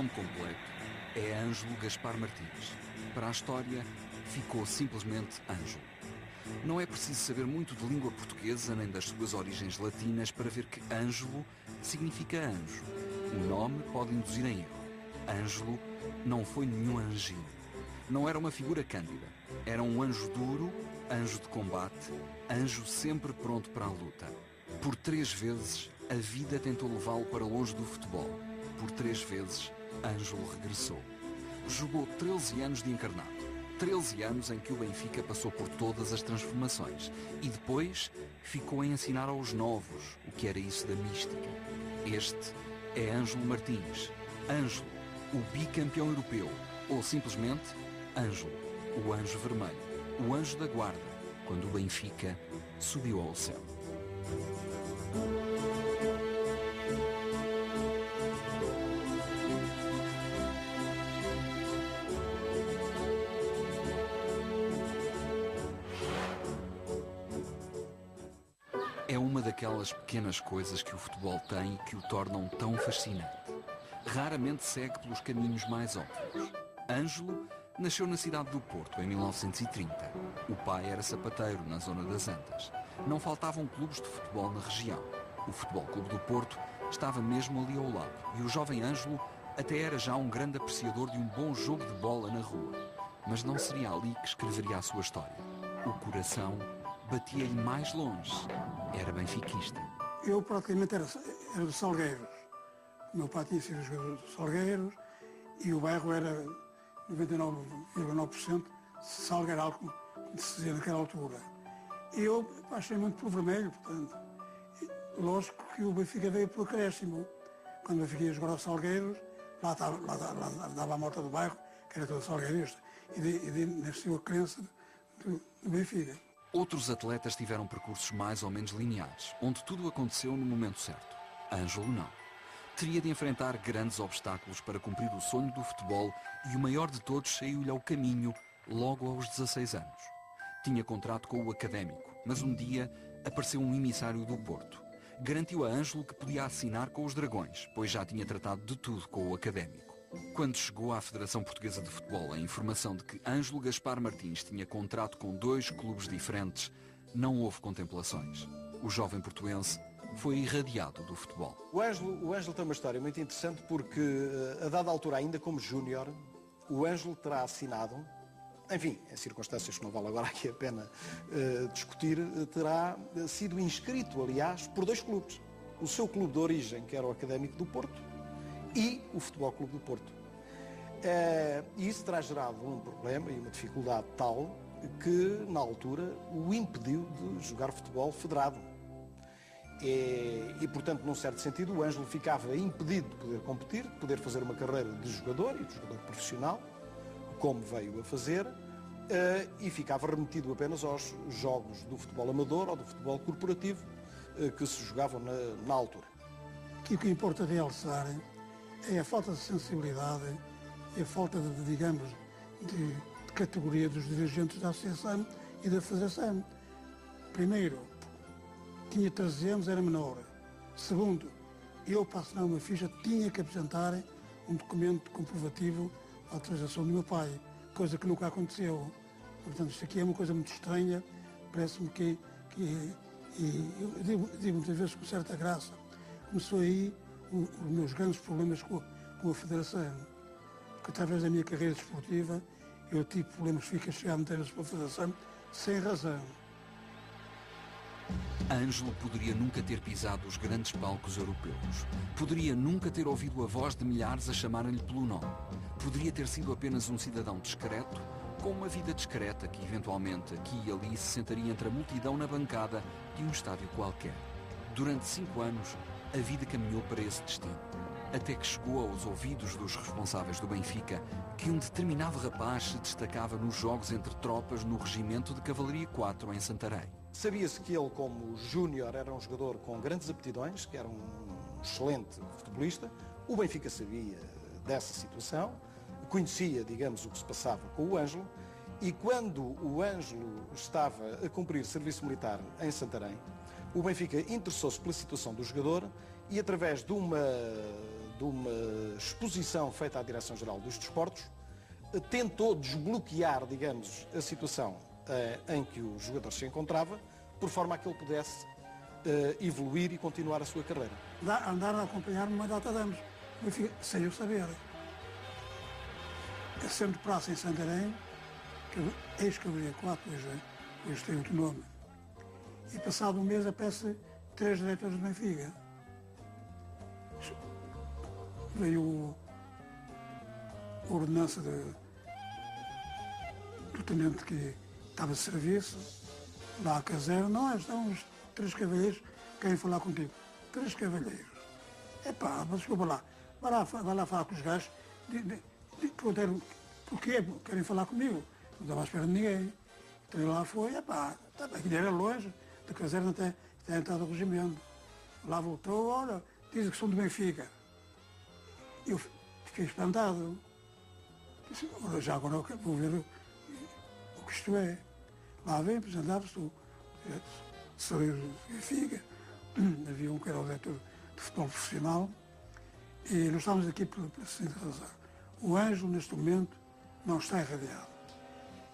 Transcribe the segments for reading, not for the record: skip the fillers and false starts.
nome completo é Ângelo Gaspar Martins. Para a história, ficou simplesmente Ângelo. Não é preciso saber muito de língua portuguesa nem das suas origens latinas para ver que Ângelo significa anjo. O nome pode induzir em erro. Ângelo não foi nenhum anjinho. Não era uma figura cândida. Era um anjo duro, anjo de combate, anjo sempre pronto para a luta. Por 3 vezes, a vida tentou levá-lo para longe do futebol. Por 3 vezes, Ângelo regressou. Jogou 13 anos de encarnado. 13 anos em que o Benfica passou por todas as transformações. E depois ficou a ensinar aos novos o que era isso da mística. Este é Ângelo Martins. Ângelo, o bicampeão europeu. Ou simplesmente Ângelo, o anjo vermelho. O anjo da guarda, quando o Benfica subiu ao céu. É uma daquelas pequenas coisas que o futebol tem e que o tornam tão fascinante. Raramente segue pelos caminhos mais óbvios. Ângelo nasceu na cidade do Porto, em 1930. O pai era sapateiro, na zona das Antas. Não faltavam clubes de futebol na região. O Futebol Clube do Porto estava mesmo ali ao lado. E o jovem Ângelo até era já um grande apreciador de um bom jogo de bola na rua. Mas não seria ali que escreveria a sua história. O coração batia-lhe mais longe. Era benfiquista. Eu praticamente era de Salgueiros. O meu pai tinha sido jogador de Salgueiros e o bairro era 99,9% salgueiral, como se dizia naquela altura. E eu achei muito pelo vermelho, portanto. Lógico que o Benfica veio pelo acréscimo. Quando o Benfica ia jogar aos Salgueiros, lá dava a morta do bairro, que era todo salgueirista, e nasceu a crença do Benfica. Outros atletas tiveram percursos mais ou menos lineares, onde tudo aconteceu no momento certo. Ângelo não. Teria de enfrentar grandes obstáculos para cumprir o sonho do futebol e o maior de todos saiu-lhe ao caminho logo aos 16 anos. Tinha contrato com o Académico, mas um dia apareceu um emissário do Porto. Garantiu a Ângelo que podia assinar com os Dragões, pois já tinha tratado de tudo com o Académico. Quando chegou à Federação Portuguesa de Futebol a informação de que Ângelo Gaspar Martins tinha contrato com 2 clubes diferentes, não houve contemplações. O jovem portuense foi irradiado do futebol. O Ângelo tem uma história muito interessante porque, a dada altura, ainda como júnior, o Ângelo terá assinado, enfim, em circunstâncias que não vale agora aqui a pena discutir, terá sido inscrito, aliás, por 2 clubes. O seu clube de origem, que era o Académico do Porto, e o Futebol Clube do Porto. E isso terá gerado um problema e uma dificuldade tal que, na altura, o impediu de jogar futebol federado. E, portanto, num certo sentido, o Ângelo ficava impedido de poder competir, de poder fazer uma carreira de jogador e de jogador profissional, como veio a fazer, e ficava remetido apenas aos jogos do futebol amador ou do futebol corporativo que se jogavam na altura. Aqui o que importa realçar é a falta de sensibilidade e a falta de categoria dos dirigentes da Associação e da Federação. Primeiro, tinha 13 anos, era menor. Segundo, eu para assinar uma ficha tinha que apresentar um documento comprovativo à autorização do meu pai, coisa que nunca aconteceu. Portanto, isto aqui é uma coisa muito estranha, parece-me que eu digo muitas vezes com certa graça, começou aí os meus grandes problemas com a Federação, porque através da minha carreira desportiva eu tive problemas, fiquei a chegar muitas vezes para a Federação sem razão. Ângelo poderia nunca ter pisado os grandes palcos europeus. Poderia nunca ter ouvido a voz de milhares a chamarem-lhe pelo nome. Poderia ter sido apenas um cidadão discreto, com uma vida discreta que eventualmente aqui e ali se sentaria entre a multidão na bancada de um estádio qualquer. Durante 5 anos, a vida caminhou para esse destino. Até que chegou aos ouvidos dos responsáveis do Benfica que um determinado rapaz se destacava nos jogos entre tropas no Regimento de Cavalaria 4 em Santarém. Sabia-se que ele, como júnior, era um jogador com grandes aptidões, que era um excelente futebolista. O Benfica sabia dessa situação, conhecia, digamos, o que se passava com o Ângelo, e quando o Ângelo estava a cumprir serviço militar em Santarém, o Benfica interessou-se pela situação do jogador e, através de de uma exposição feita à Direção-Geral dos Desportos, tentou desbloquear, digamos, a situação em que o jogador se encontrava, por forma a que ele pudesse evoluir e continuar a sua carreira. Andaram a acompanhar-me uma data de anos, sem eu saber. Sendo praça em Santarém, ex-Cavaria 4, hoje tem outro nome. E passado um mês aparece 3 diretores de Benfica. Veio a ordenança do tenente que estava de serviço, lá à caserna. Não, estão uns 3 cavalheiros que querem falar contigo. 3 cavalheiros. Epá, mas desculpa lá. Vai lá falar com os gajos. Porquê? Querem falar comigo. Não estava à espera de ninguém. Então ele lá foi, epá, aquilo era longe, da caserna até a entrada do regimento. Lá voltou, olha, dizem que são do Benfica. Eu fiquei espantado. Disse, já agora vou ver o que isto é. Lá vem, apresentava-se o salário do Benfica. Havia um que era o diretor de futebol profissional. E nós estávamos aqui pela seguinte razão. O Ângelo, neste momento, não está irradiado.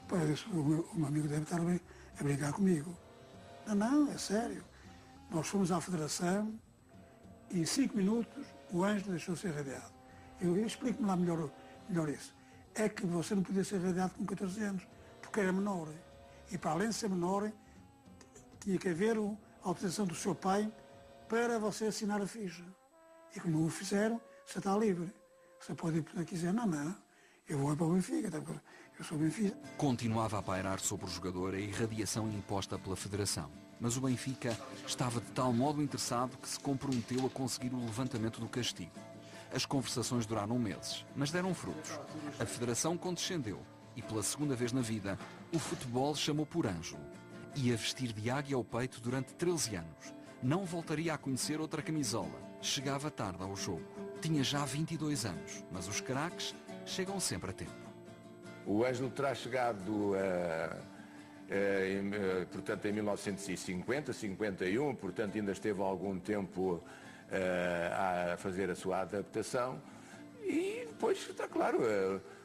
Depois disse, o meu amigo deve estar a brincar comigo. Não, é sério. Nós fomos à Federação e em 5 minutos o Ângelo deixou de ser irradiado. Eu explico-me lá melhor isso. É que você não podia ser irradiado com 14 anos, porque era menor. E para além de ser menor, tinha que haver a autorização do seu pai para você assinar a ficha. E como o fizeram, você está livre. Você pode ir para onde quiser. Não, eu vou para o Benfica, eu sou Benfica. Continuava a pairar sobre o jogador a irradiação imposta pela Federação. Mas o Benfica estava de tal modo interessado que se comprometeu a conseguir o levantamento do castigo. As conversações duraram meses, mas deram frutos. A Federação condescendeu e, pela segunda vez na vida, o futebol chamou por Ângelo. Ia vestir de águia ao peito durante 13 anos. Não voltaria a conhecer outra camisola. Chegava tarde ao jogo. Tinha já 22 anos, mas os craques chegam sempre a tempo. O Ângelo terá chegado portanto, em 1950, 51, portanto ainda esteve algum tempo a fazer a sua adaptação e depois, está claro,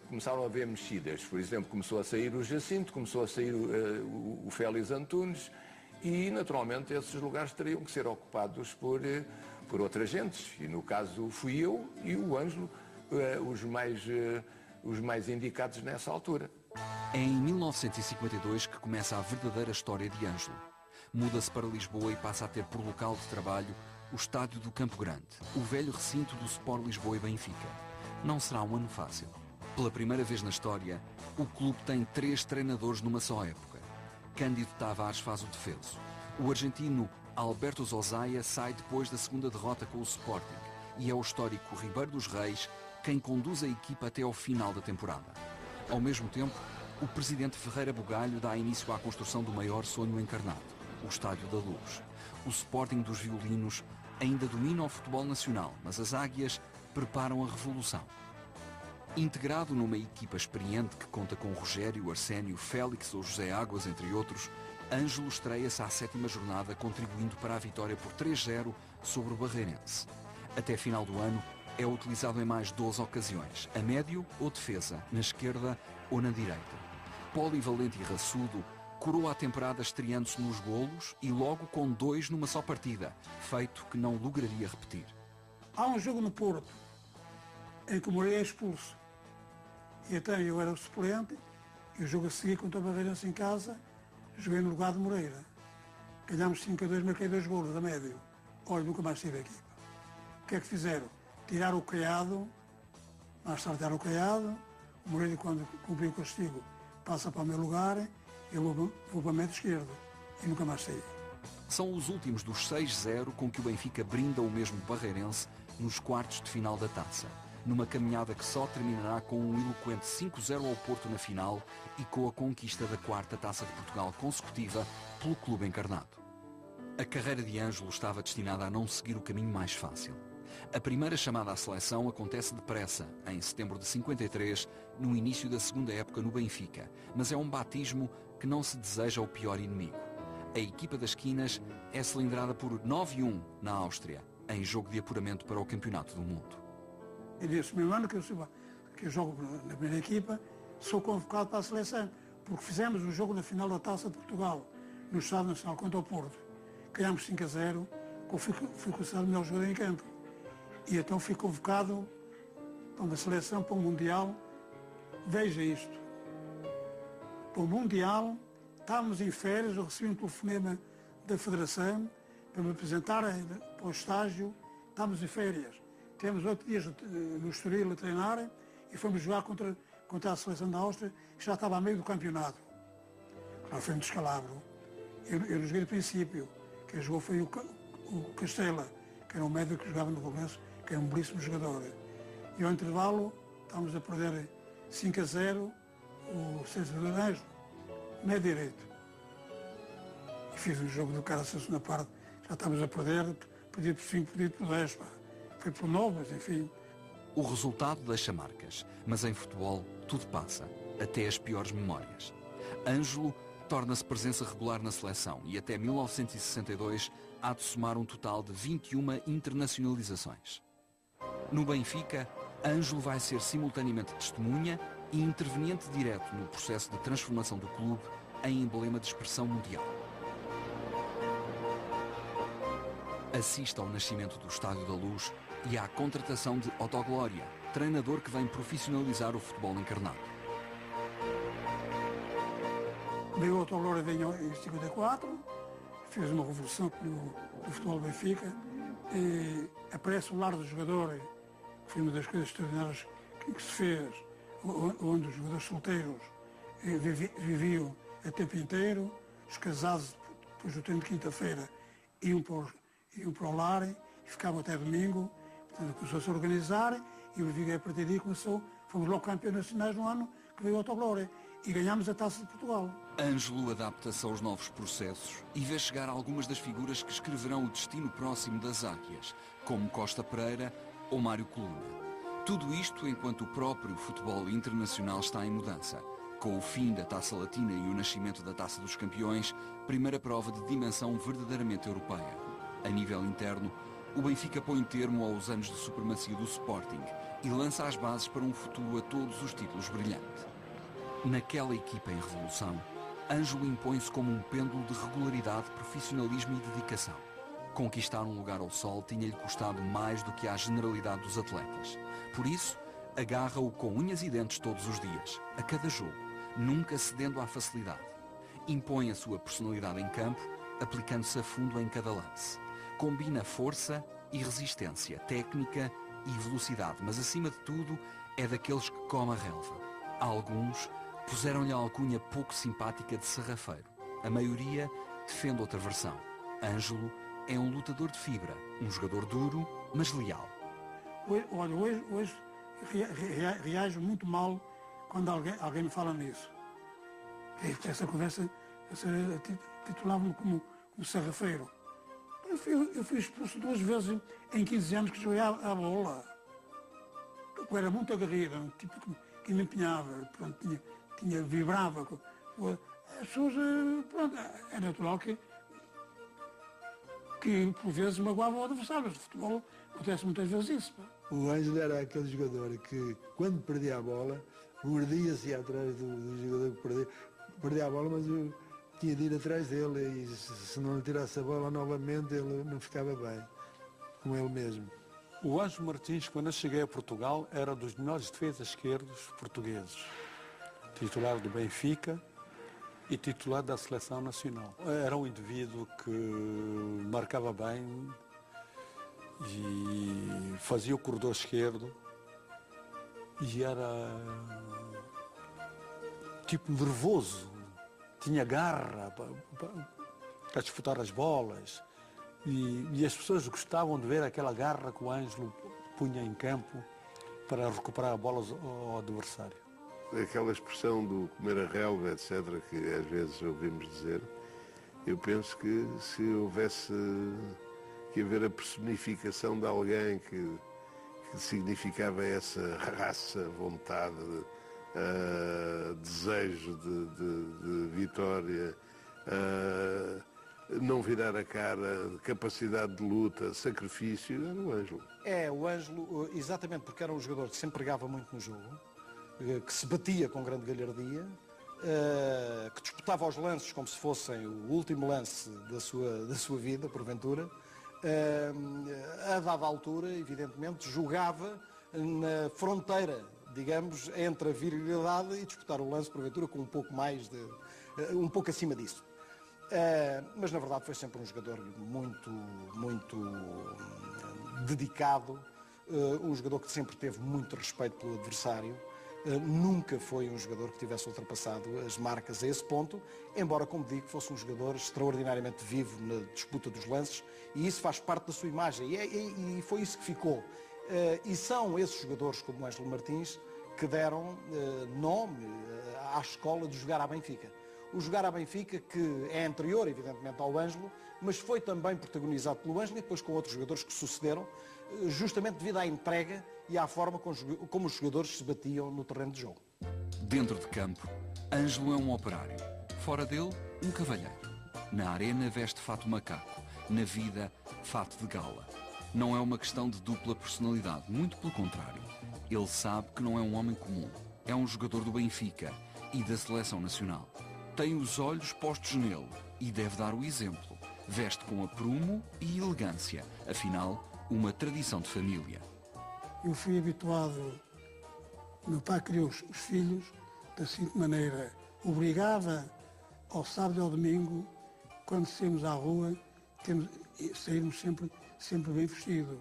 começaram a haver mexidas. Por exemplo, começou a sair o Jacinto, começou a sair o Félix Antunes e, naturalmente, esses lugares teriam que ser ocupados por outras gentes. E, no caso, fui eu e o Ângelo os mais indicados nessa altura. É em 1952 que começa a verdadeira história de Ângelo. Muda-se para Lisboa e passa a ter por local de trabalho o estádio do Campo Grande, o velho recinto do Sport Lisboa e Benfica. Não será um ano fácil. Pela primeira vez na história, o clube tem 3 treinadores numa só época. Cândido Tavares faz o defeso. O argentino Alberto Zosaia sai depois da segunda derrota com o Sporting e é o histórico Ribeiro dos Reis quem conduz a equipa até ao final da temporada. Ao mesmo tempo, o presidente Ferreira Bugalho dá início à construção do maior sonho encarnado, o Estádio da Luz. O Sporting dos violinos ainda domina o futebol nacional, mas as águias preparam a revolução. Integrado numa equipa experiente que conta com Rogério, Arsénio, Félix ou José Águas, entre outros, Ângelo estreia-se à 7ª jornada, contribuindo para a vitória por 3-0 sobre o Barreirense. Até final do ano, é utilizado em mais 12 ocasiões, a médio ou defesa, na esquerda ou na direita. Polivalente e raçudo, coroa a temporada estreando-se nos golos e logo com 2 numa só partida, feito que não lograria repetir. Há um jogo no Porto, em que o Moreira é expulso. E então eu era o suplente, e o jogo a seguir contra o Barreirense em casa, joguei no lugar de Moreira. Ganhámos 5-2, marquei 2 golos a médio. Olha, nunca mais tive a equipa. O que é que fizeram? Tiraram o Caiado, mais tarde tiraram o Caiado, o Moreira, quando cumpriu o castigo, passa para o meu lugar, eu vou para o médio esquerdo e nunca mais saí. São os últimos dos 6-0 com que o Benfica brinda o mesmo Barreirense nos quartos de final da taça, numa caminhada que só terminará com um eloquente 5-0 ao Porto na final e com a conquista da 4ª Taça de Portugal consecutiva pelo clube encarnado. A carreira de Ângelo estava destinada a não seguir o caminho mais fácil. A primeira chamada à seleção acontece depressa, em setembro de 53, no início da segunda época no Benfica, mas é um batismo que não se deseja ao pior inimigo. A equipa das Quinas é cilindrada por 9-1 na Áustria, em jogo de apuramento para o Campeonato do Mundo. E nesse mesmo ano que eu jogo na primeira equipa, sou convocado para a seleção, porque fizemos um jogo na final da Taça de Portugal, no Estado Nacional contra o Porto. Ganhámos 5-0, fui considerado o melhor jogador em campo. E então fui convocado para uma seleção, para um Mundial. Veja isto. Para o Mundial, estávamos em férias, eu recebi um telefonema da Federação para me apresentar para o estágio. Estávamos em férias. Tivemos 8 dias no Estoril a treinar e fomos jogar contra a seleção da Áustria, que já estava a meio do campeonato. Claro, foi um descalabro. Eu não joguei de princípio. Quem jogou foi o Castela, que era um médico que jogava no Bolonense, que era um belíssimo jogador. E ao intervalo, estávamos a perder 5-0, o César Anjo, não é direito. E fiz um jogo do cara, a segunda parte, já estávamos a perder, perdi por 5, perdi por 10, pá. Foi por 9, mas enfim. O resultado deixa marcas, mas em futebol tudo passa, até as piores memórias. Ângelo torna-se presença regular na seleção e até 1962 há de somar um total de 21 internacionalizações. No Benfica, Ângelo vai ser simultaneamente testemunha e interveniente direto no processo de transformação do clube em emblema de expressão mundial. Assiste ao nascimento do Estádio da Luz e à contratação de Otto Glória, treinador que vem profissionalizar o futebol encarnado. Veio o Otto Glória em 54, fez uma revolução no futebol do Benfica, e aparece o lar do jogador, que foi uma das coisas extraordinárias que se fez, onde os jogadores solteiros viviam a tempo inteiro, os casados, depois do treino de quinta-feira, iam para o lar e ficavam até domingo. Portanto, começou-se a organizar e o Benfica, a partir daí, fomos logo campeões nacionais no ano que veio o Otto Glória e ganhámos a Taça de Portugal. Ângelo adapta-se aos novos processos e vê chegar algumas das figuras que escreverão o destino próximo das Águias, como Costa Pereira ou Mário Coluna. Tudo isto enquanto o próprio futebol internacional está em mudança. Com o fim da Taça Latina e o nascimento da Taça dos Campeões, primeira prova de dimensão verdadeiramente europeia. A nível interno, o Benfica põe termo aos anos de supremacia do Sporting e lança as bases para um futuro a todos os títulos brilhante. Naquela equipa em revolução, Ângelo impõe-se como um pêndulo de regularidade, profissionalismo e dedicação. Conquistar um lugar ao sol tinha-lhe custado mais do que à generalidade dos atletas. Por isso, agarra-o com unhas e dentes todos os dias, a cada jogo, nunca cedendo à facilidade. Impõe a sua personalidade em campo, aplicando-se a fundo em cada lance. Combina força e resistência, técnica e velocidade, mas acima de tudo é daqueles que come a relva. Alguns puseram-lhe a alcunha pouco simpática de sarrafeiro. A maioria defende outra versão. Ângelo é um lutador de fibra, um jogador duro, mas leal. Olha, hoje reajo muito mal quando alguém me fala nisso. Essa conversa titulava-me como sarrafeiro. Eu fui expulso 2 vezes em 15 anos que joguei à bola. Eu era muito aguerrido, um tipo que me empenhava, pronto, vibrava. As pessoas, pronto, é natural que por vezes magoava o adversário. No futebol acontece muitas vezes isso. Pá. O Ângelo era aquele jogador que, quando perdia a bola, mordia-se atrás do jogador que perdia a bola, mas eu tinha de ir atrás dele e se não lhe tirasse a bola novamente ele não ficava bem com ele mesmo. O Ângelo Martins, quando eu cheguei a Portugal, era dos melhores defesas esquerdos portugueses. Titular do Benfica e titular da Seleção Nacional. Era um indivíduo que marcava bem e fazia o corredor esquerdo e era tipo nervoso. Tinha garra para disputar as bolas e as pessoas gostavam de ver aquela garra que o Ângelo punha em campo para recuperar a bola ao adversário. Aquela expressão do comer a relva, etc., que às vezes ouvimos dizer, eu penso que se houvesse que haver a personificação de alguém que significava essa raça, vontade, desejo de vitória, não virar a cara, capacidade de luta, sacrifício, era o Ângelo. O Ângelo, exatamente porque era um jogador que se empregava muito no jogo, que se batia com grande galhardia, que disputava os lances como se fossem o último lance da sua vida, porventura. A dada altura, evidentemente, jogava na fronteira, digamos, entre a virilidade e disputar o lance, porventura, com um pouco acima disso. Mas na verdade foi sempre um jogador muito dedicado, um jogador que sempre teve muito respeito pelo adversário. Nunca foi um jogador que tivesse ultrapassado as marcas a esse ponto, embora, como digo, fosse um jogador extraordinariamente vivo na disputa dos lances, e isso faz parte da sua imagem, e foi isso que ficou. E são esses jogadores, como o Ângelo Martins, que deram nome à escola de jogar à Benfica. O jogar à Benfica, que é anterior, evidentemente, ao Ângelo, mas foi também protagonizado pelo Ângelo e depois com outros jogadores que sucederam, justamente devido à entrega e à forma como os jogadores se batiam no terreno de jogo. Dentro de campo, Ângelo é um operário. Fora dele, um cavalheiro. Na arena veste fato macaco. Na vida, fato de gala. Não é uma questão de dupla personalidade, muito pelo contrário. Ele sabe que não é um homem comum. É um jogador do Benfica e da Seleção Nacional. Tem os olhos postos nele e deve dar o exemplo. Veste com aprumo e elegância. Afinal, uma tradição de família. Eu fui habituado, meu pai criou os filhos da seguinte maneira: obrigava ao sábado e ao domingo, quando saímos à rua, saímos sempre bem vestidos.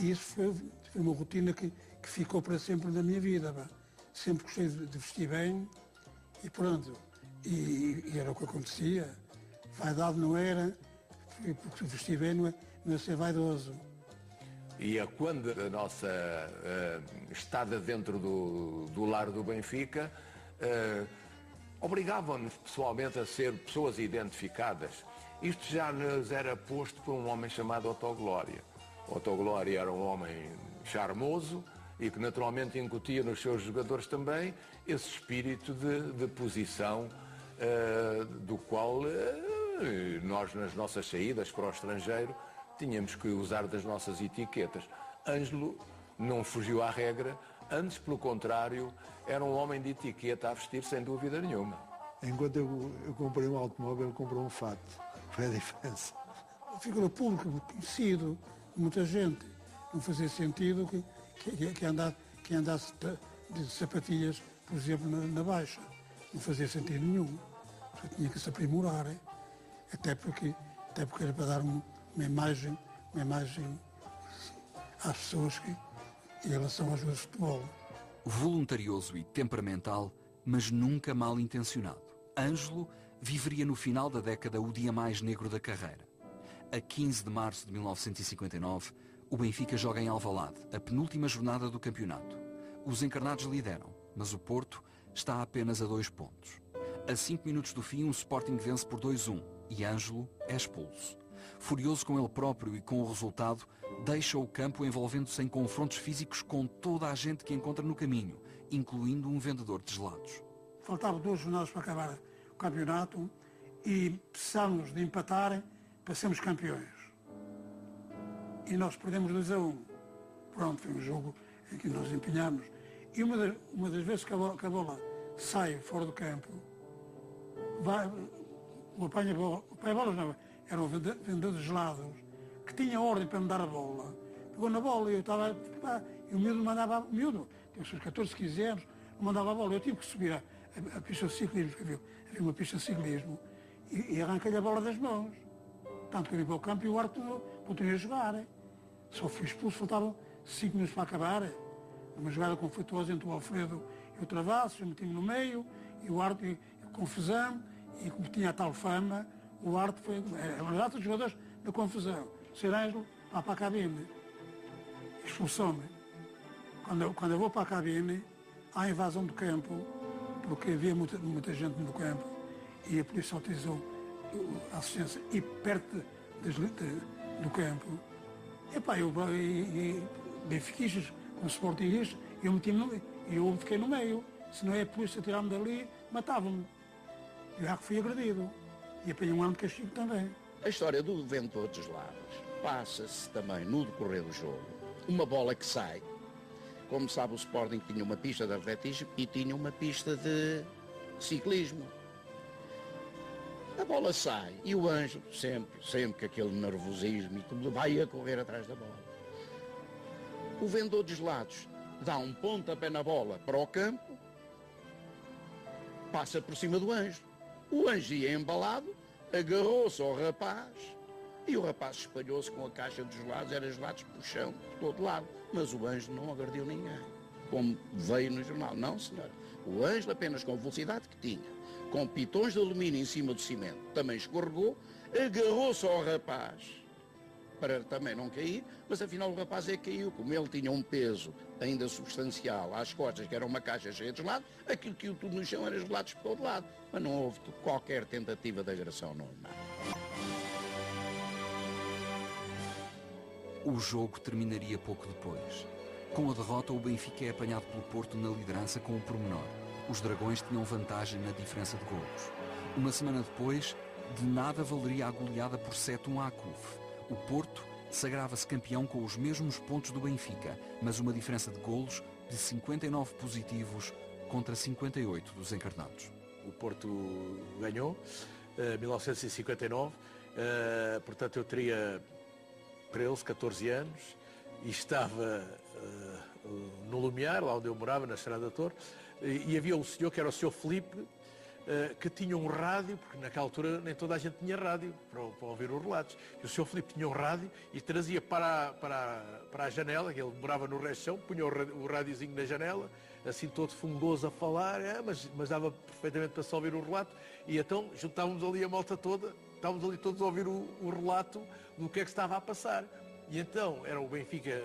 E isso foi uma rotina que ficou para sempre na minha vida. Sempre gostei de vestir bem e pronto. E era o que acontecia. Vaidade não era, porque vestir bem não é ser vaidoso. E quando a nossa estada dentro do lar do Benfica obrigavam-nos pessoalmente a ser pessoas identificadas. Isto já nos era posto por um homem chamado Otto Glória. Otto Glória era um homem charmoso e que naturalmente incutia nos seus jogadores também esse espírito de posição do qual nós, nas nossas saídas para o estrangeiro, tínhamos que usar das nossas etiquetas. Ângelo não fugiu à regra, antes, pelo contrário, era um homem de etiqueta a vestir sem dúvida nenhuma. Enquanto eu comprei um automóvel, ele comprou um fato. Foi a diferença. Figura pública, conhecido, muita gente. Não fazia sentido que andasse de sapatilhas, por exemplo, na Baixa. Não fazia sentido nenhum. Só tinha que se aprimorar. Até porque era para dar uma imagem às pessoas em relação aos jogadores de futebol. Voluntarioso e temperamental, mas nunca mal intencionado. Ângelo viveria no final da década o dia mais negro da carreira. A 15 de março de 1959, o Benfica joga em Alvalade, a penúltima jornada do campeonato. Os encarnados lideram, mas o Porto está a apenas a 2 pontos. A 5 minutos do fim, o Sporting vence por 2-1 e Ângelo é expulso. Furioso com ele próprio e com o resultado, deixa o campo envolvendo-se em confrontos físicos com toda a gente que encontra no caminho, incluindo um vendedor de gelados. Faltavam 2 jornadas para acabar o campeonato e precisávamos de empatar para sermos campeões. E nós perdemos 2-1. Pronto, foi um jogo em que nós empenhámos. E uma das vezes que a bola sai fora do campo, o apanha-bolas não, era um vendedor de gelados que tinha ordem para me dar a bola. Pegou na bola e eu estava... E o miúdo mandava... O miúdo, tinha os seus 14, 15 anos, não mandava a bola. Eu tive que subir a pista de ciclismo, havia uma pista de ciclismo, e arranquei-lhe a bola das mãos. Tanto que eu vim para o campo e o árbitro continuei a jogar. Só fui expulso, faltavam 5 minutos para acabar. Uma jogada conflituosa entre o Alfredo e o Travassos, eu meti-me no meio, e o árbitro, confusão, e como tinha a tal fama, o árbitro foi... Era uma data dos jogadores da confusão. Ser Ângelo, lá para a cabine. Expulsou-me. Quando eu vou para a cabine, há invasão do campo, porque havia muita gente no campo, e a polícia utilizou a assistência e perto do campo. E benfiquistas, com sportinguistas, eu fiquei no meio. Se não é a polícia tirar-me dali, matava-me. Eu já que fui agredido. e apanha um ano de castigo também. A história do Ventor dos Lados passa-se também no decorrer do jogo. Uma bola que sai. Como sabe, o Sporting tinha uma pista de atletismo e tinha uma pista de ciclismo. A bola sai e o Ângelo, sempre com aquele nervosismo, e tudo, vai a correr atrás da bola. O Vendedor dos Lados dá um pontapé na bola para o campo, passa por cima do Ângelo. O Ângelo ia embalado, agarrou-se ao rapaz e o rapaz espalhou-se com a caixa dos gelados, era gelados por chão, por todo lado. Mas o Ângelo não agrediu ninguém, como veio no jornal. Não, senhora. O Ângelo, apenas com a velocidade que tinha, com pitões de alumínio em cima do cimento, também escorregou, agarrou-se ao rapaz para também não cair, mas afinal o rapaz caiu. Como ele tinha um peso ainda substancial às costas, que era uma caixa cheia de gelado, aquilo que tudo no chão era gelados por todo lado. Mas não houve qualquer tentativa de agressão, não. O jogo terminaria pouco depois. Com a derrota, o Benfica é apanhado pelo Porto na liderança com o pormenor. Os Dragões tinham vantagem na diferença de golos. Uma semana depois, de nada valeria a goleada por 7-1 à CUF. O Porto sagrava-se campeão com os mesmos pontos do Benfica, mas uma diferença de golos de 59 positivos contra 58 dos encarnados. O Porto ganhou, 1959, portanto eu teria 13, 14 anos e estava no Lumiar, lá onde eu morava, na Estrada da Torre, e havia um senhor que era o Sr. Filipe, que tinha um rádio, porque naquela altura nem toda a gente tinha rádio para ouvir os relatos. E o Sr. Filipe tinha um rádio e trazia para a janela, que ele morava no Rechão, punha o rádiozinho na janela, assim todo fungoso a falar, mas dava perfeitamente para só ouvir o relato. E então juntávamos ali a malta toda, estávamos ali todos a ouvir o relato do que é que estava a passar. E então era o Benfica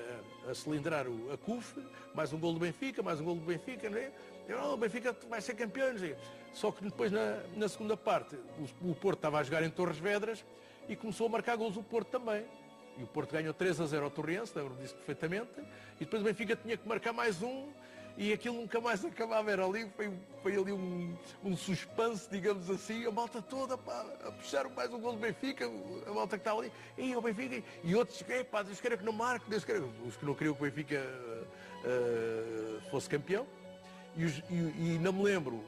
a cilindrar a CUF, mais um gol do Benfica, mais um gol do Benfica, não é? O Benfica vai ser campeão, não sei. Só que depois na segunda parte o Porto estava a jogar em Torres Vedras e começou a marcar gols o Porto também. E o Porto ganhou 3-0 ao Torrense, lembro-me disso perfeitamente. E depois o Benfica tinha que marcar mais um e aquilo nunca mais acabava. Era ali, foi ali um suspense, digamos assim, a malta toda a puxar mais um gol do Benfica, a malta que estava ali, e o Benfica, e outros, Deus queira que não marque, Deus queira, os que não queriam que o Benfica fosse campeão. E não me lembro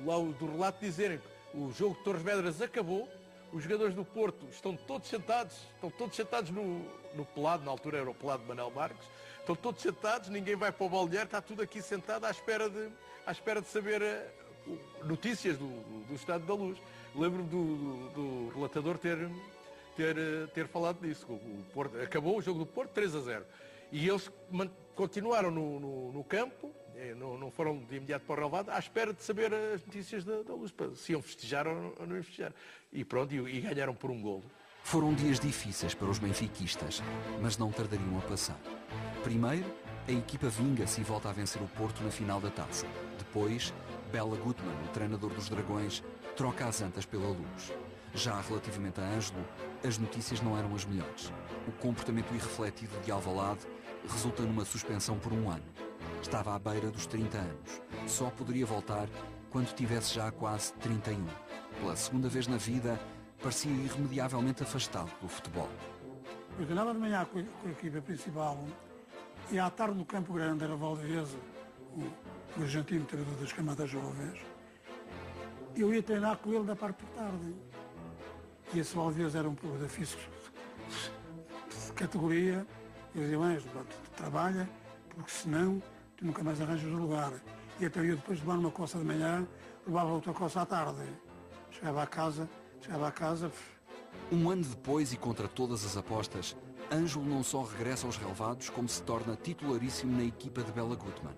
lá do relato dizerem que o jogo de Torres Vedras acabou, os jogadores do Porto estão todos sentados no pelado, na altura era o pelado de Manuel Marques, estão todos sentados, ninguém vai para o balneário, está tudo aqui sentado à espera de saber notícias do estado da luz. Lembro-me do relatador ter falado disso. O Porto, acabou o jogo do Porto 3-0 e eles continuaram no campo, não foram de imediato para o relevado, à espera de saber as notícias da luz, se iam festejar ou não iam festejar. E pronto, e ganharam por um golo. Foram dias difíceis para os benfiquistas, mas não tardariam a passar. Primeiro, a equipa vinga-se e volta a vencer o Porto na final da taça. Depois, Bela Gutmann, o treinador dos Dragões, troca as antas pela luz. Já relativamente a Ângelo, as notícias não eram as melhores. O comportamento irrefletido de Alvalade resulta numa suspensão por um ano. Estava à beira dos 30 anos. Só poderia voltar quando tivesse já quase 31. Pela segunda vez na vida, parecia irremediavelmente afastado do futebol. Eu treinava de manhã com a equipa principal e à tarde no Campo Grande era Valdeveza, o argentino treinador das camadas jovens. Eu ia treinar com ele da parte por tarde. E esse Valdeveza era um pouco físico de categoria. Eu dizia, Ângelo, tu trabalha, porque senão tu nunca mais arranjas o lugar. E até eu depois de tomar uma coça de manhã, levava outra coça à tarde. Chegava à casa. Um ano depois e contra todas as apostas, Ângelo não só regressa aos relevados, como se torna titularíssimo na equipa de Bela Gutmann.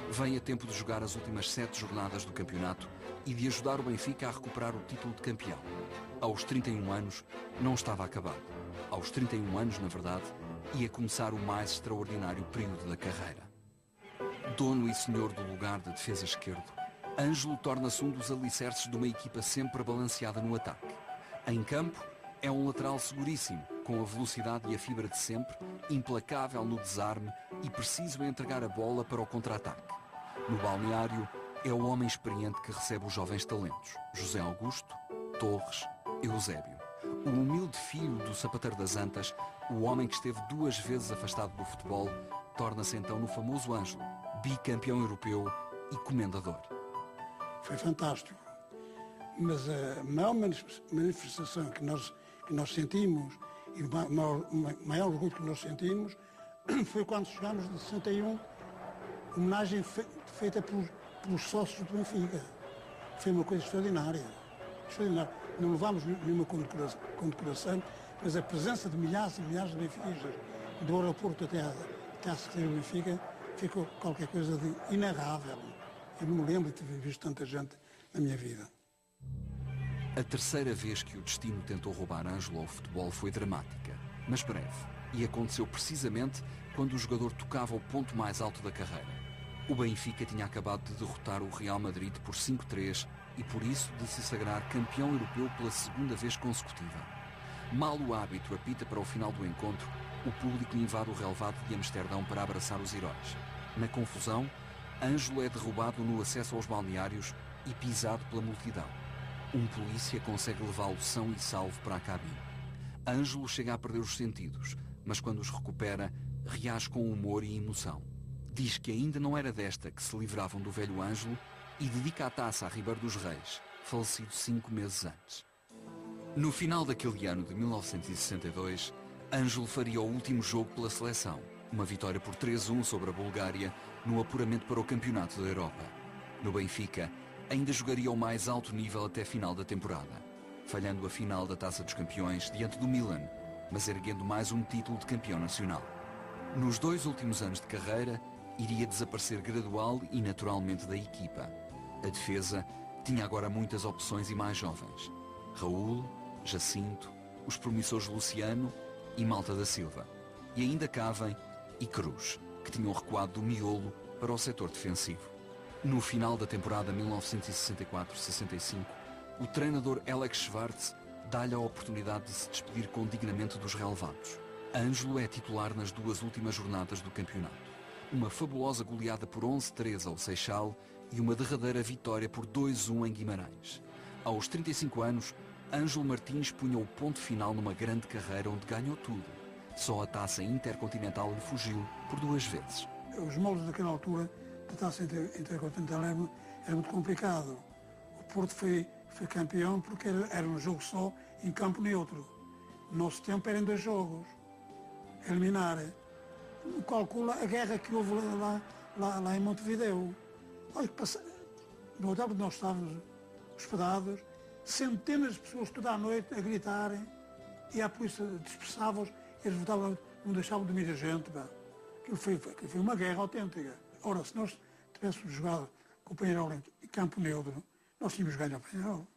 Vem a tempo de jogar as últimas 7 jornadas do campeonato e de ajudar o Benfica a recuperar o título de campeão. Aos 31 anos, não estava acabado. Aos 31 anos, na verdade, ia começar o mais extraordinário período da carreira. Dono e senhor do lugar de defesa esquerdo, Ângelo torna-se um dos alicerces de uma equipa sempre balanceada no ataque. Em campo, é um lateral seguríssimo, com a velocidade e a fibra de sempre, implacável no desarme e preciso em entregar a bola para o contra-ataque. No balneário, é o homem experiente que recebe os jovens talentos, José Augusto, Torres, Eusébio. O humilde filho do sapateiro das Antas, o homem que esteve 2 vezes afastado do futebol, torna-se então no famoso Ângelo, bicampeão europeu e comendador. Foi fantástico. Mas a maior manifestação que nós sentimos e o maior orgulho que nós sentimos foi quando chegámos de 61, homenagem feita pelos sócios do Benfica. Foi uma coisa extraordinária. Não levámos nenhuma condecoração, mas a presença de milhares e milhares de benfiquistas do aeroporto até à Secretaria do Benfica ficou qualquer coisa de inarrável. Eu não me lembro de ter visto tanta gente na minha vida. A terceira vez que o destino tentou roubar Ângelo ao futebol foi dramática, mas breve, e aconteceu precisamente quando o jogador tocava o ponto mais alto da carreira. O Benfica tinha acabado de derrotar o Real Madrid por 5-3 e por isso de se sagrar campeão europeu pela segunda vez consecutiva. Mal o árbitro apita para o final do encontro, o público invade o relvado de Amsterdão para abraçar os heróis. Na confusão, Ângelo é derrubado no acesso aos balneários e pisado pela multidão. Um polícia consegue levá-lo são e salvo para a cabine. Ângelo chega a perder os sentidos, mas quando os recupera, reage com humor e emoção. Diz que ainda não era desta que se livravam do velho Ângelo e dedica a taça a Ribeiro dos Reis, falecido 5 meses antes. No final daquele ano de 1962, Ângelo faria o último jogo pela seleção, uma vitória por 3-1 sobre a Bulgária no apuramento para o Campeonato da Europa. No Benfica, ainda jogaria ao mais alto nível até a final da temporada, falhando a final da Taça dos Campeões diante do Milan, mas erguendo mais um título de campeão nacional. Nos 2 últimos anos de carreira, iria desaparecer gradual e naturalmente da equipa. A defesa tinha agora muitas opções e mais jovens. Raul, Jacinto, os promissores Luciano e Malta da Silva. E ainda Cavem e Cruz, que tinham recuado do miolo para o setor defensivo. No final da temporada 1964-65, o treinador Alex Schwartz dá-lhe a oportunidade de se despedir com dignamente dos relevados. Ângelo é titular nas 2 últimas jornadas do campeonato. Uma fabulosa goleada por 11-3 ao Seixal e uma derradeira vitória por 2-1 em Guimarães. Aos 35 anos, Ângelo Martins punha o ponto final numa grande carreira onde ganhou tudo. Só a taça intercontinental lhe fugiu por 2 vezes. Os moldes daquela altura da taça intercontinental era muito complicado. O Porto foi campeão porque era um jogo só em campo neutro. No nosso tempo eram 2 jogos. Eliminar. Calcula a guerra que houve lá em Montevideo. Olha, no hotel onde nós estávamos hospedados, centenas de pessoas toda a noite a gritarem e a polícia dispersava-os, eles votavam, não deixavam dormir a gente. Aquilo foi uma guerra autêntica. Ora, se nós tivéssemos jogado com o Peñarol em campo neutro, nós tínhamos ganho ao Peñarol.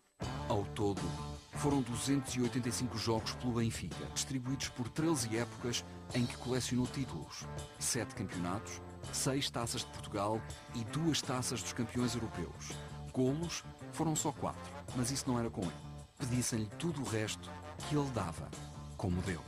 Ao todo, foram 285 jogos pelo Benfica, distribuídos por 13 épocas em que colecionou títulos, 7 campeonatos, 6 taças de Portugal e 2 taças dos campeões europeus. Golos foram só 4, mas isso não era com ele. Pedissem-lhe tudo o resto que ele dava, como deu.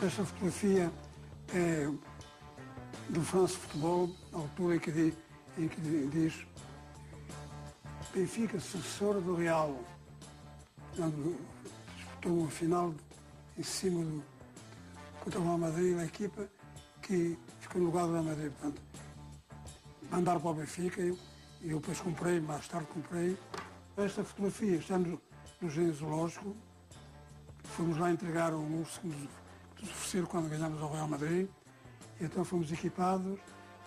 Esta fotografia é do France Futebol, na altura em que diz Benfica, sucessor do Real. Disputou uma final em cima contra o Real Madrid, a equipa que ficou no lugar do Real Madrid. Portanto, mandaram para o Benfica e eu depois comprei, mais tarde comprei. Esta fotografia está no Jardim Zoológico. Fomos lá entregar um urso que nos ofereceram quando ganhámos ao Real Madrid. E então fomos equipados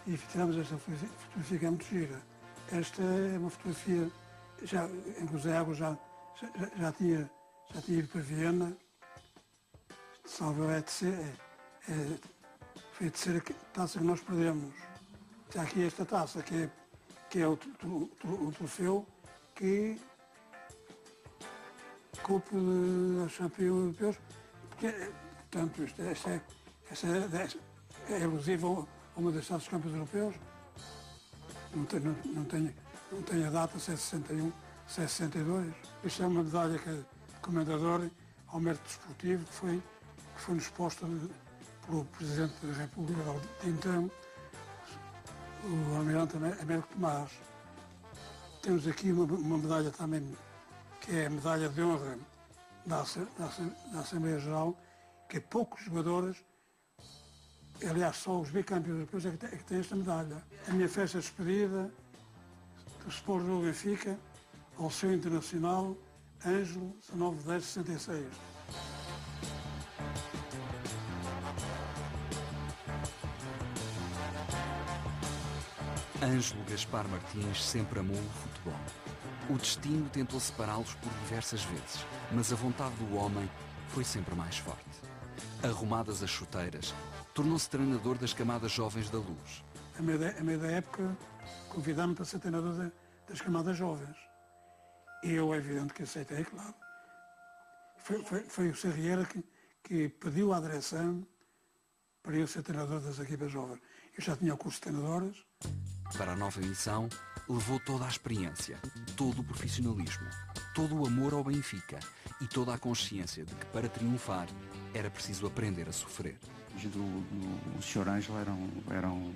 e tiramos esta fotografia que é muito gira. Esta é uma fotografia, em que o Zé Águas já tinha ido para Viena. Salve foi a terceira taça que nós perdemos. Está aqui esta taça, que é o troféu que Copa dos Campeões Europeus, portanto, esta é alusiva a uma das taças dos Campeões Europeus. Não tenho a data, se é 61, se é 62. Isto é uma medalha que é de comendador ao mérito desportivo que foi-nos posta pelo Presidente da República de então, o Almirante Américo Tomás. Temos aqui uma medalha também, que é a medalha de honra da Assembleia Geral, que poucos jogadores, aliás só os bicampeões europeus é que têm esta medalha. A minha festa de despedida do Sport Clube Benfica, ao seu internacional, Ângelo, 19/10/66. Ângelo Gaspar Martins sempre amou o futebol. O destino tentou separá-los por diversas vezes, mas a vontade do homem foi sempre mais forte. Arrumadas as chuteiras, tornou-se treinador das camadas jovens da Luz. A meio da época, convidaram-me para ser treinador das camadas jovens. E eu, é evidente que aceitei, claro. Foi o Serriera que pediu à direção para eu ser treinador das equipas jovens. Eu já tinha o curso de treinadores. Para a nova missão, levou toda a experiência, todo o profissionalismo, todo o amor ao Benfica e toda a consciência de que para triunfar era preciso aprender a sofrer. O Sr. Ângelo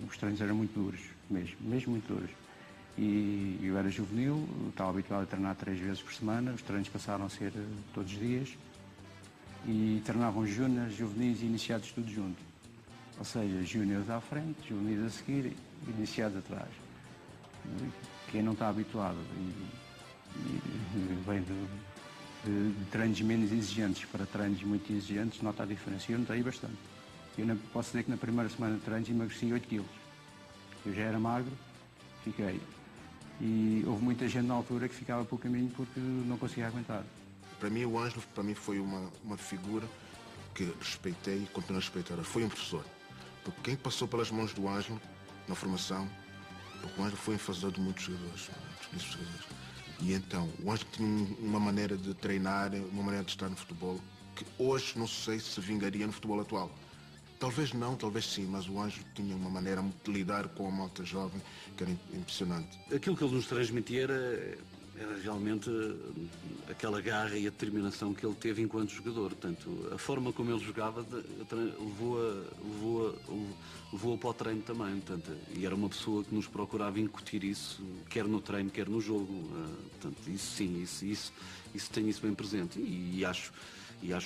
os treinos eram muito duros, mesmo muito duros. E eu era juvenil, estava habituado a treinar 3 vezes por semana, os treinos passaram a ser todos os dias e treinavam júniores, juvenis e iniciados tudo junto. Ou seja, júniores à frente, juvenis a seguir e iniciados atrás. Quem não está habituado e vem de treinos menos exigentes para treinos muito exigentes, nota a diferença. Eu notei bastante. Eu posso dizer que na primeira semana de treinos emagreci 8 quilos. Eu já era magro, fiquei. E houve muita gente na altura que ficava pelo caminho porque não conseguia aguentar. Para mim, o Ângelo, foi uma figura que respeitei e continuo a respeitar. Foi um professor. Porque quem passou pelas mãos do Ângelo na formação, porque o Ângelo foi um fazedor de muitos jogadores. E então, o Ângelo tinha uma maneira de treinar, uma maneira de estar no futebol, que hoje não sei se vingaria no futebol atual. Talvez não, talvez sim, mas o Ângelo tinha uma maneira de lidar com a malta jovem que era impressionante. Aquilo que ele nos transmitia era realmente aquela garra e a determinação que ele teve enquanto jogador. Portanto, a forma como ele jogava levou-a para o treino também. Portanto, e era uma pessoa que nos procurava incutir isso, quer no treino, quer no jogo. Portanto, isso sim, isso tenho isso bem presente. E acho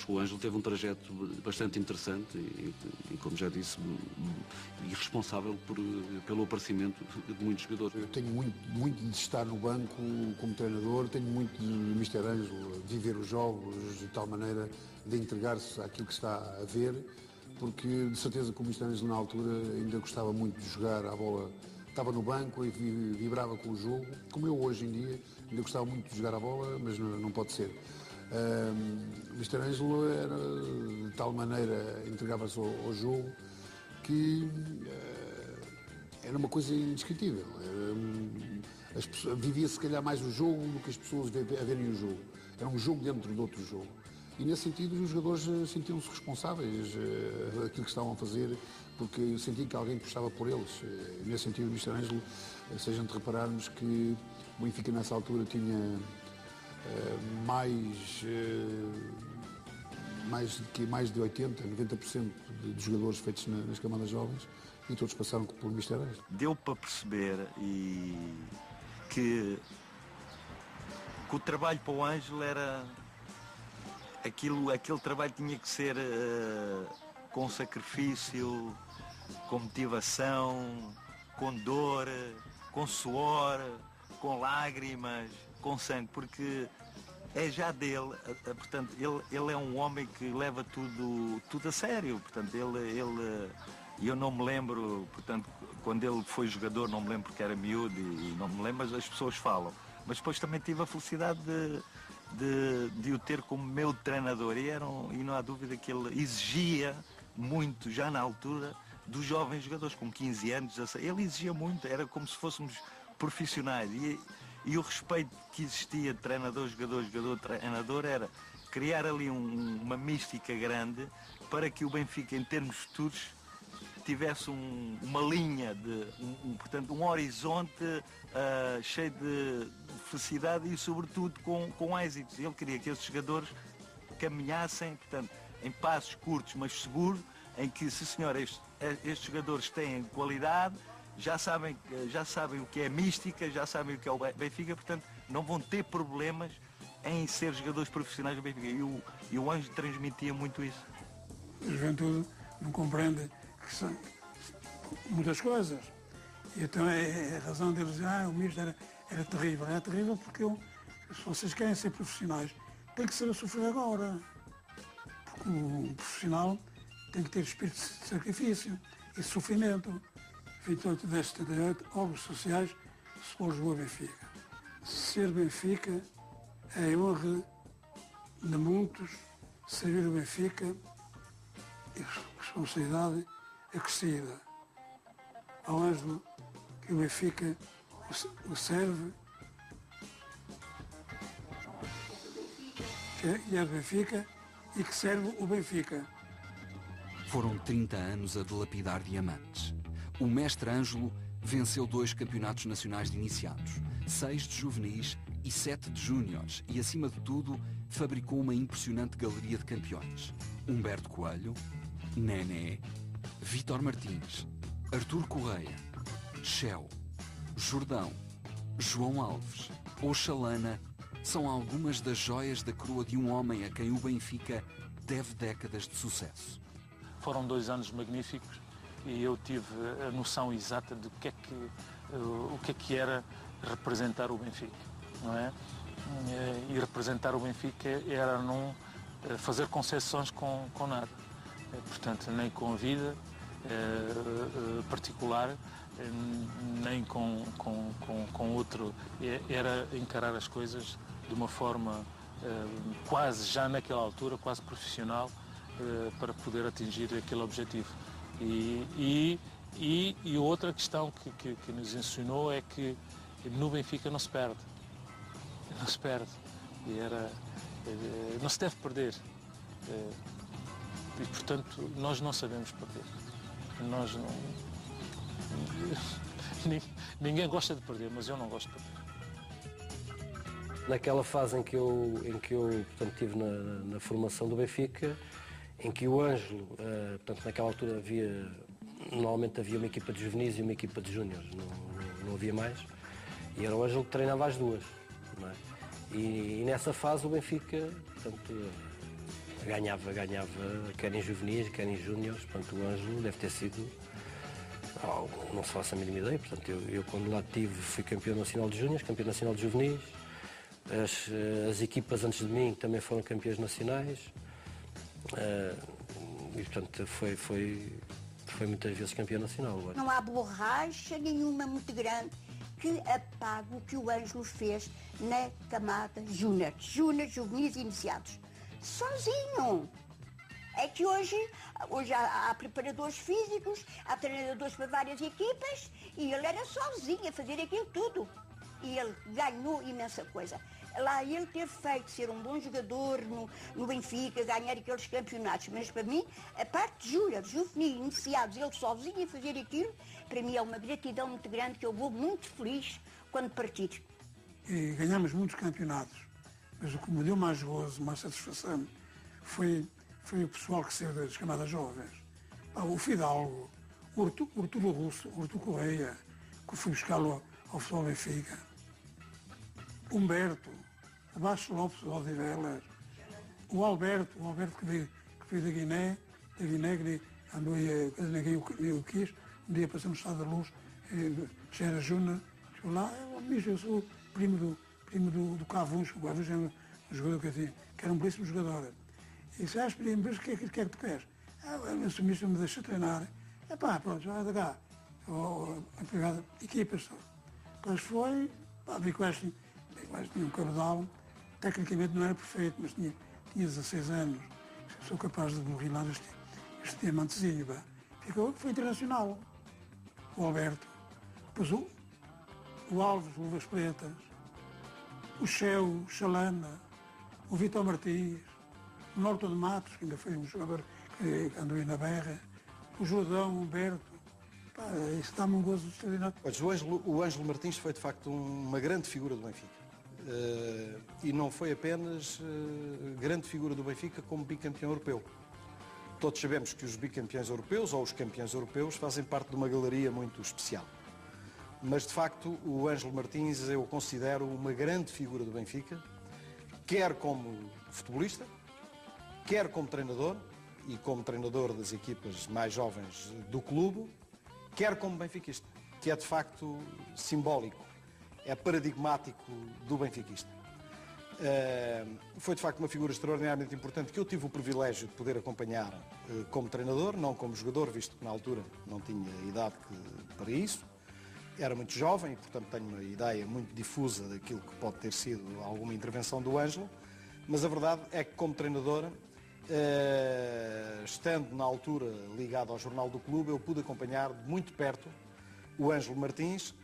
que o Ângelo teve um trajeto bastante interessante e como já disse, e responsável pelo aparecimento de muitos jogadores. Eu tenho muito de estar no banco como treinador, tenho muito de Mr. Ângelo viver os jogos de tal maneira de entregar-se àquilo que está a ver, porque de certeza que o Mr. Ângelo na altura ainda gostava muito de jogar a bola, estava no banco e vibrava com o jogo, como eu hoje em dia ainda gostava muito de jogar a bola, mas não pode ser. Mr. Ângelo era de tal maneira, entregava-se ao jogo que era uma coisa indescritível. Vivia se calhar mais o jogo do que as pessoas a verem o jogo. Era um jogo dentro de outro jogo. E nesse sentido os jogadores sentiam-se responsáveis daquilo que estavam a fazer, porque sentiam que alguém gostava por eles. Nesse sentido, o Mr. Ângelo, se a gente repararmos que o Benfica nessa altura tinha mais de 80, 90% de jogadores feitos nas camadas jovens e todos passaram por Mr. Ângelo. Deu para perceber que o trabalho para o Ângelo era aquele trabalho tinha que ser com sacrifício, com motivação, com dor, com suor, com lágrimas, com sangue, porque é já dele, portanto, ele é um homem que leva tudo a sério, portanto, eu não me lembro, portanto, quando ele foi jogador, não me lembro porque era miúdo e não me lembro, mas as pessoas falam, mas depois também tive a felicidade de o ter como meu treinador e não há dúvida que ele exigia muito, já na altura, dos jovens jogadores, com 15 anos, 16, ele exigia muito, era como se fôssemos profissionais e o respeito que existia de treinador, jogador, treinador era criar ali uma mística grande para que o Benfica, em termos futuros, tivesse uma linha, portanto, um horizonte cheio de felicidade e, sobretudo, com êxitos. Ele queria que esses jogadores caminhassem, portanto, em passos curtos, mas seguros, em que, se senhor, estes jogadores têm qualidade, já sabem o que é mística, já sabem o que é o Benfica, portanto, não vão ter problemas em ser jogadores profissionais do Benfica. E o Anjo transmitia muito isso. A juventude não compreende que são muitas coisas. E então é a razão deles dizer, o misto era terrível. Era terrível porque se vocês querem ser profissionais, tem que saber sofrer agora. Porque o profissional tem que ter espírito de sacrifício e sofrimento. 28 de 78, obras sociais, Sport Lisboa Benfica. Ser Benfica é a honra de muitos, servir o Benfica e responsabilidade acrescida. Ao Ângelo, que o Benfica o serve, que é do Benfica e que serve o Benfica. Foram 30 anos a dilapidar diamantes. O mestre Ângelo venceu 2 campeonatos nacionais de iniciados, 6 de juvenis e 7 de júniores e, acima de tudo, fabricou uma impressionante galeria de campeões. Humberto Coelho, Nené, Vítor Martins, Artur Correia, Cheu, Jordão, João Alves, Oxalana são algumas das joias da coroa de um homem a quem o Benfica deve décadas de sucesso. Foram 2 anos magníficos e eu tive a noção exata de o que é que era representar o Benfica, não é? E representar o Benfica era não fazer concessões com nada. Portanto, nem com a vida particular, nem com outro. Era encarar as coisas de uma forma quase, já naquela altura, quase profissional, para poder atingir aquele objetivo. E outra questão que nos ensinou é que no Benfica não se perde. Não se perde. Não se deve perder. E, portanto, nós não sabemos perder. Nós não... Ninguém gosta de perder, mas eu não gosto de perder. Naquela fase em que eu portanto, estive na formação do Benfica, em que o Ângelo, portanto, naquela altura normalmente havia uma equipa de juvenis e uma equipa de júniores, não havia mais, e era o Ângelo que treinava as duas. Não é? E nessa fase o Benfica, portanto, ganhava quer em juvenis, quer em júniores, portanto o Ângelo deve ter sido, não se faça a mínima ideia, portanto eu quando lá estive fui campeão nacional de júniores, campeão nacional de juvenis, as equipas antes de mim também foram campeões nacionais, e portanto foi muitas vezes campeão nacional. Agora. Não há borracha nenhuma muito grande que apague o que o Ângelo fez na camada júnior, juvenis e iniciados. Sozinho. É que hoje há preparadores físicos, há treinadores para várias equipas e ele era sozinho a fazer aquilo tudo. E ele ganhou imensa coisa. Lá ele ter feito ser um bom jogador no Benfica, ganhar aqueles campeonatos. Mas para mim, a parte de júnior, juvenil, iniciados, ele sozinho a fazer aquilo, para mim é uma gratidão muito grande que eu vou muito feliz quando partir. E ganhamos muitos campeonatos, mas o que me deu mais gozo, mais satisfação, foi o pessoal que saiu das camadas jovens. O Fidalgo, o Arturo Russo, o Artur Correia, que fui buscá-lo ao futebol Benfica, Humberto, o Baixo Lopes, o Odivelas, o Alberto que veio da Guiné, que andou aí, ninguém o quis, um dia passamos no Estado da Luz, já era júnior, chegou lá, eu sou primo do Cavuns, o Cavuns era um jogador que eu tinha, que era um belíssimo jogador. E disse, primo, mas o que é que tu queres? Eu assumi me deixa treinar. Pronto, já vai da cá. Empregado, equipas só. Depois foi, vi que tinha um cabedal, tecnicamente não era perfeito, mas tinha 16 anos. Sou capaz de morrer lá este diamantezinho. Foi internacional. O Alberto. Depois o Alves, o Luvas Pretas, o Cheu, o Xalana, o Vítor Martins, o Norton de Matos, que ainda foi um jogador que andou aí na berra, o Jordão, o Humberto. Isso dá-me um gozo extraordinário. O Ângelo Martins foi de facto uma grande figura do Benfica. E não foi apenas grande figura do Benfica como bicampeão europeu. Todos sabemos que os bicampeões europeus ou os campeões europeus fazem parte de uma galeria muito especial. Mas, de facto, o Ângelo Martins eu considero uma grande figura do Benfica, quer como futebolista, quer como treinador, e como treinador das equipas mais jovens do clube, quer como benfiquista, que é, de facto, simbólico, é paradigmático do benfiquista. Foi, de facto, uma figura extraordinariamente importante que eu tive o privilégio de poder acompanhar como treinador, não como jogador, visto que na altura não tinha idade para isso. Era muito jovem e, portanto, tenho uma ideia muito difusa daquilo que pode ter sido alguma intervenção do Ângelo, mas a verdade é que, como treinador, estando na altura ligado ao Jornal do Clube, eu pude acompanhar de muito perto o Ângelo Martins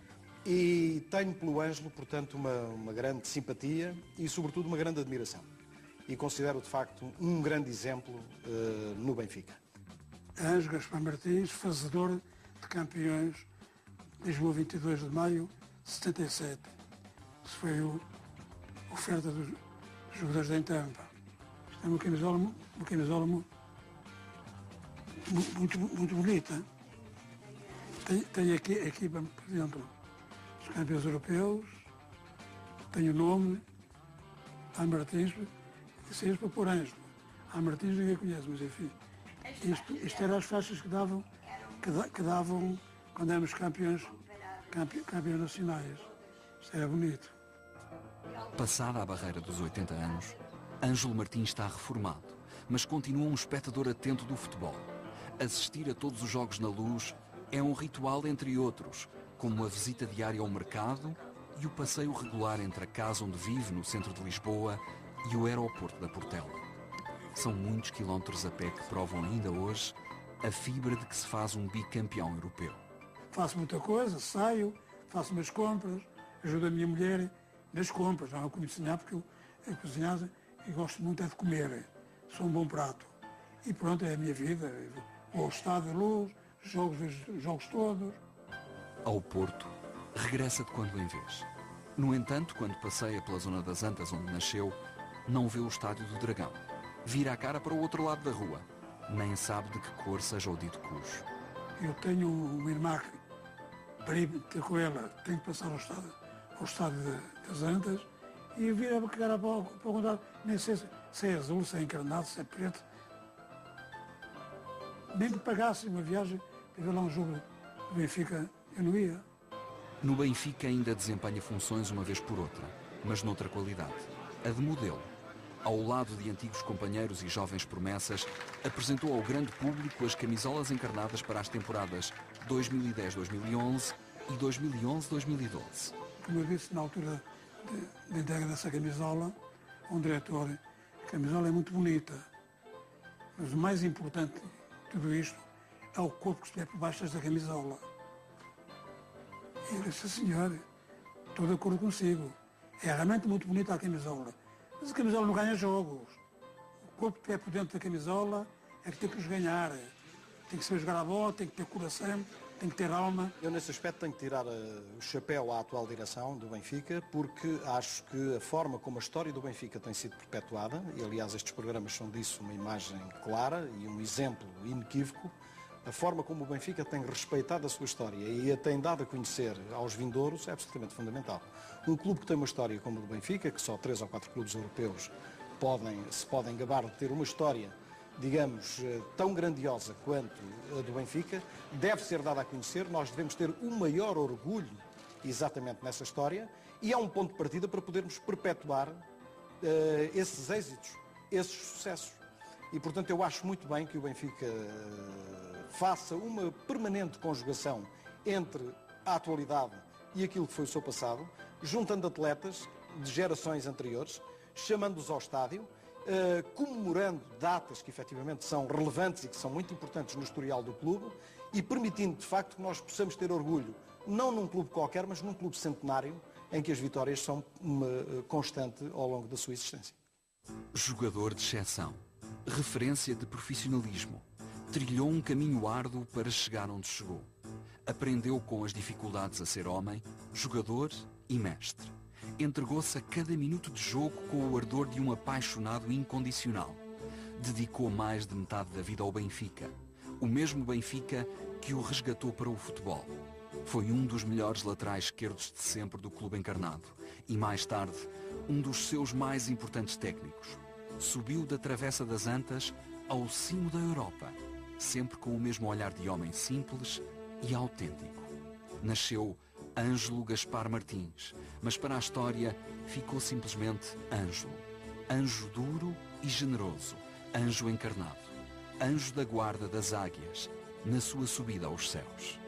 e tenho pelo Ângelo, portanto, uma grande simpatia e, sobretudo, uma grande admiração. E considero, de facto, um grande exemplo no Benfica. Ângelo Gaspar Martins, fazedor de campeões, Lisboa, 22 de maio de 77. Isso foi a oferta dos jogadores da Entampa. Isto é uma camisola muito bonita. Tem aqui, por exemplo, os campeões europeus, tem o nome, A Martins, isso é para pôr Ângelo. A Martins ninguém conhece, mas enfim. Isto eram as faixas que davam quando éramos campeões nacionais. Isto era bonito. Passada a barreira dos 80 anos, Ângelo Martins está reformado, mas continua um espectador atento do futebol. Assistir a todos os jogos na Luz é um ritual entre outros, como a visita diária ao mercado e o passeio regular entre a casa onde vive, no centro de Lisboa, e o aeroporto da Portela. São muitos quilómetros a pé que provam ainda hoje a fibra de que se faz um bicampeão europeu. Faço muita coisa, saio, faço umas compras, ajudo a minha mulher nas compras, não é cozinhar, porque eu cozinhar e gosto muito é de comer, sou um bom prato. E pronto, é a minha vida, vou ao estádio de Luz, jogos todos. Ao Porto, regressa de quando em vez. No entanto, quando passeia pela zona das Antas, onde nasceu, não vê o Estádio do Dragão. Vira a cara para o outro lado da rua. Nem sabe de que cor seja o dito cujo. Eu tenho uma irmã que, para ir ter com ela, tenho que passar ao estádio das Antas e vir a cara para o contrário. Nem sei se é azul, se é encarnado, se é preto. Nem que pagasse uma viagem para ver lá um jogo do Benfica, eu não ia. No Benfica ainda desempenha funções uma vez por outra, mas noutra qualidade, a de modelo. Ao lado de antigos companheiros e jovens promessas, apresentou ao grande público as camisolas encarnadas para as temporadas 2010-2011 e 2011-2012. Como eu disse na altura da entrega dessa camisola, um diretor, a camisola é muito bonita, mas o mais importante de tudo isto é o corpo que estiver por baixo desta camisola. E eu disse, senhor, estou de acordo consigo, é realmente muito bonita a camisola. Mas a camisola não ganha jogos. O corpo que é por dentro da camisola é que tem que os ganhar. Tem que saber jogar a bola, tem que ter coração, tem que ter alma. Eu, nesse aspecto, tenho que tirar o chapéu à atual direção do Benfica, porque acho que a forma como a história do Benfica tem sido perpetuada, e aliás estes programas são disso uma imagem clara e um exemplo inequívoco, a forma como o Benfica tem respeitado a sua história e a tem dado a conhecer aos vindouros é absolutamente fundamental. Um clube que tem uma história como o do Benfica, que só 3 ou 4 clubes europeus se podem gabar de ter uma história, digamos, tão grandiosa quanto a do Benfica, deve ser dada a conhecer. Nós devemos ter o maior orgulho exatamente nessa história e é um ponto de partida para podermos perpetuar esses êxitos, esses sucessos. E, portanto, eu acho muito bem que o Benfica faça uma permanente conjugação entre a atualidade e aquilo que foi o seu passado, juntando atletas de gerações anteriores, chamando-os ao estádio, comemorando datas que efetivamente são relevantes e que são muito importantes no historial do clube e permitindo, de facto, que nós possamos ter orgulho, não num clube qualquer, mas num clube centenário, em que as vitórias são uma constante ao longo da sua existência. Jogador de exceção, referência de profissionalismo, trilhou um caminho árduo para chegar onde chegou. Aprendeu com as dificuldades a ser homem, jogador e mestre. Entregou-se a cada minuto de jogo com o ardor de um apaixonado incondicional. Dedicou mais de metade da vida ao Benfica, o mesmo Benfica que o resgatou para o futebol. Foi um dos melhores laterais esquerdos de sempre do clube encarnado e, mais tarde, um dos seus mais importantes técnicos. Subiu da Travessa das Antas ao cimo da Europa, sempre com o mesmo olhar de homem simples e autêntico. Nasceu Ângelo Gaspar Martins, mas para a história ficou simplesmente Ângelo. Anjo duro e generoso, anjo encarnado, anjo da guarda das águias, na sua subida aos céus.